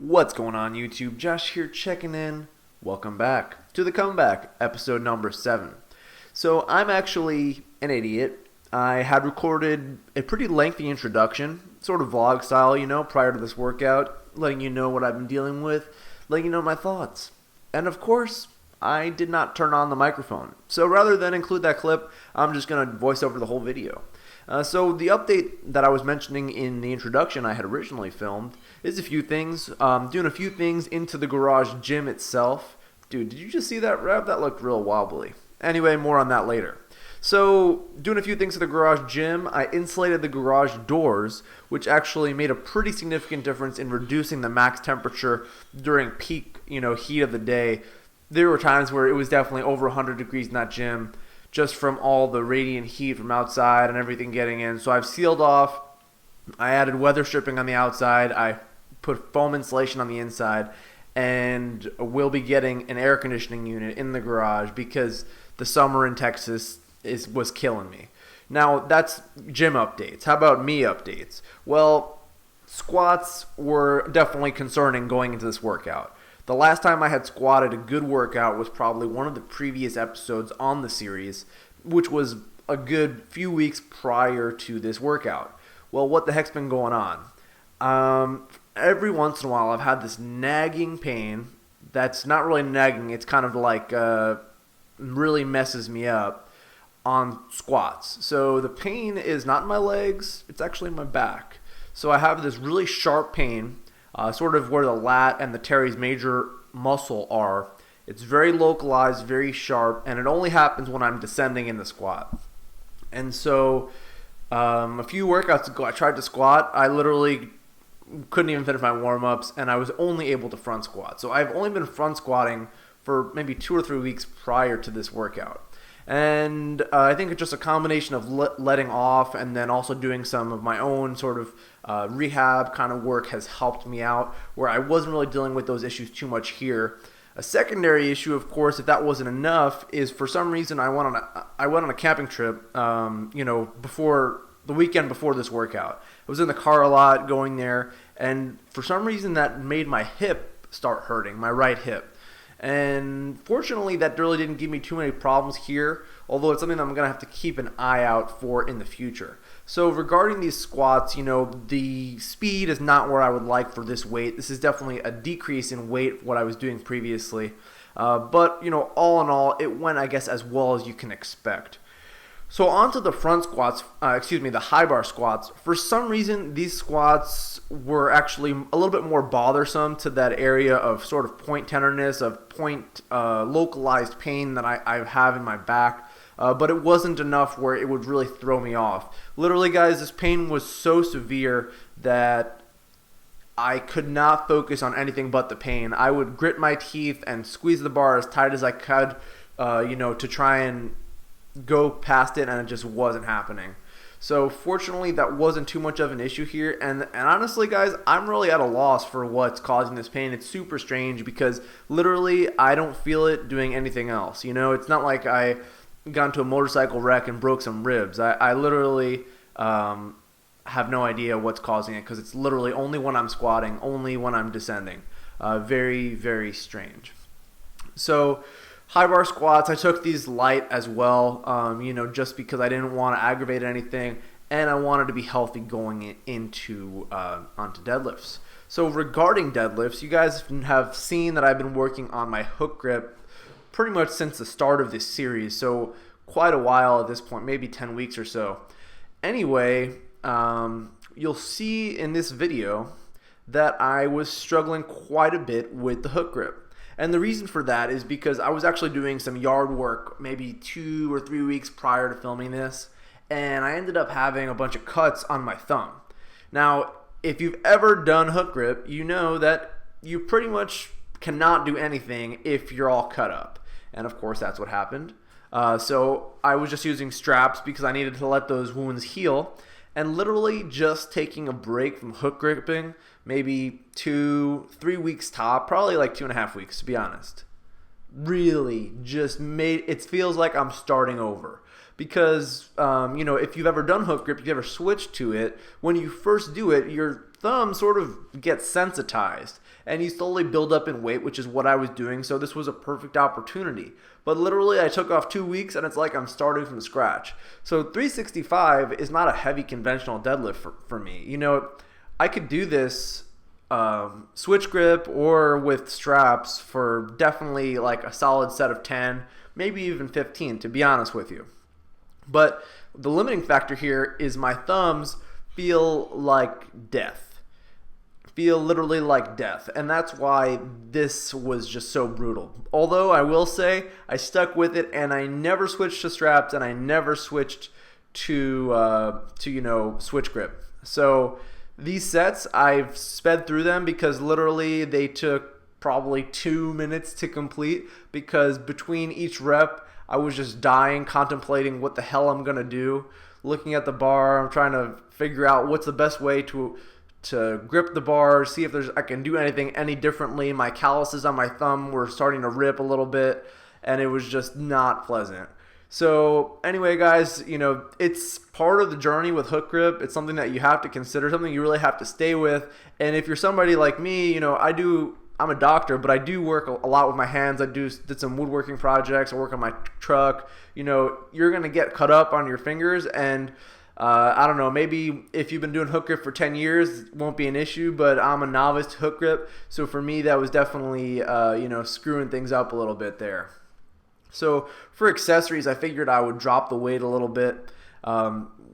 What's going on YouTube? Josh here checking in. Welcome back to The Comeback, episode number 7. So I'm actually an idiot. I had recorded a pretty lengthy introduction, sort of vlog style, prior to this workout, letting you know what I've been dealing with, letting you know my thoughts. And of course, I did not turn on the microphone. So rather than include that clip, I'm just going to voice over the whole video. So the update that I was mentioning in the introduction I had originally filmed is a few things. Doing a few things into the garage gym itself. Dude, did you just see that rev? That looked real wobbly. Anyway, more on that later. So, doing a few things to the garage gym, I insulated the garage doors, which actually made a pretty significant difference in reducing the max temperature during peak, heat of the day. There were times where it was definitely over 100 degrees in that gym, just from all the radiant heat from outside and everything getting in. So I've sealed off. I added weather stripping on the outside. I put foam insulation on the inside. And we'll be getting an air conditioning unit in the garage because the summer in Texas was killing me. Now, that's gym updates. How about me updates? Well, squats were definitely concerning going into this workout. The last time I had squatted a good workout was probably one of the previous episodes on the series, which was a good few weeks prior to this workout. Well, what the heck's been going on? Every once in a while I've had this nagging pain that's not really nagging, it's kind of like really messes me up on squats. So the pain is not in my legs, it's actually in my back. So I have this really sharp pain, sort of where the lat and the teres major muscle are. It's very localized, very sharp, and it only happens when I'm descending in the squat. And so a few workouts ago I tried to squat. I literally couldn't even finish my warm-ups, and I was only able to front squat. So I've only been front squatting for maybe 2 or 3 weeks prior to this workout. And I think it's just a combination of letting off and then also doing some of my own sort of rehab kind of work has helped me out, where I wasn't really dealing with those issues too much here. A secondary issue, of course, if that wasn't enough, is for some reason I went on a camping trip, before the weekend before this workout. I was in the car a lot going there, and for some reason that made my hip start hurting, my right hip. And fortunately, that really didn't give me too many problems here, although it's something that I'm going to have to keep an eye out for in the future. So regarding these squats, the speed is not where I would like for this weight. This is definitely a decrease in weight what I was doing previously. But, all in all, it went, I guess, as well as you can expect. So onto the front squats, the high bar squats. For some reason, these squats were actually a little bit more bothersome to that area of sort of point tenderness, of point localized pain that I have in my back. But it wasn't enough where it would really throw me off. Literally, guys, this pain was so severe that I could not focus on anything but the pain. I would grit my teeth and squeeze the bar as tight as I could, to try and go past it, and it just wasn't happening. So fortunately, that wasn't too much of an issue here, and honestly, guys, I'm really at a loss for what's causing this pain. It's super strange because literally I don't feel it doing anything else. It's not like I got into a motorcycle wreck and broke some ribs. I literally have no idea what's causing it because it's literally only when I'm squatting, only when I'm descending. Very, very strange. So high bar squats, I took these light as well, just because I didn't want to aggravate anything, and I wanted to be healthy going into onto deadlifts. So regarding deadlifts, you guys have seen that I've been working on my hook grip pretty much since the start of this series, so quite a while at this point, maybe 10 weeks or so. Anyway, you'll see in this video that I was struggling quite a bit with the hook grip. And the reason for that is because I was actually doing some yard work maybe 2 or 3 weeks prior to filming this, and I ended up having a bunch of cuts on my thumb. Now, if you've ever done hook grip, you know that you pretty much cannot do anything if you're all cut up. And of course, that's what happened. So I was just using straps because I needed to let those wounds heal, and literally just taking a break from hook gripping, maybe 2-3 weeks top, probably like 2.5 weeks to be honest. Really just it feels like I'm starting over. Because, if you've ever done hook grip, you've ever switched to it, when you first do it, you're thumb sort of gets sensitized and you slowly build up in weight, which is what I was doing. So this was a perfect opportunity. But literally I took off 2 weeks and it's like I'm starting from scratch. So 365 is not a heavy conventional deadlift for me. You know, I could do this switch grip or with straps for definitely like a solid set of 10, maybe even 15, to be honest with you. But the limiting factor here is my thumbs feel like death. Feel literally like death. And that's why this was just so brutal. Although I will say I stuck with it and I never switched to straps and I never switched to switch grip. So these sets, I've sped through them because literally they took probably 2 minutes to complete, because between each rep, I was just dying, contemplating what the hell I'm going to do, looking at the bar. I'm trying to figure out what's the best way to grip the bar, see if I can do anything any differently. My calluses on my thumb were starting to rip a little bit, and it was just not pleasant. So anyway, guys, you know, it's part of the journey with hook grip. It's something that you have to consider, something you really have to stay with. And if you're somebody like me, you know, I'm a doctor, but I do work a lot with my hands. I did some woodworking projects. I work on my truck. You know, you're going to get cut up on your fingers, and I don't know, maybe if you've been doing hook grip for 10 years, it won't be an issue, but I'm a novice to hook grip. So for me, that was definitely, screwing things up a little bit there. So for accessories, I figured I would drop the weight a little bit,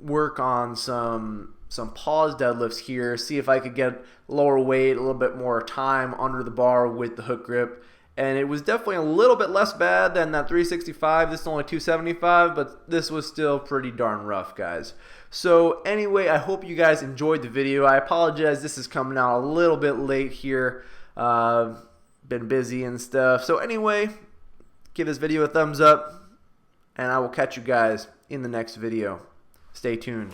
work on some pause deadlifts here, see if I could get lower weight, a little bit more time under the bar with the hook grip. And it was definitely a little bit less bad than that 365. This is only 275, but this was still pretty darn rough, guys. So anyway, I hope you guys enjoyed the video. I apologize, this is coming out a little bit late here. Been busy and stuff. So anyway, give this video a thumbs up, and I will catch you guys in the next video. Stay tuned.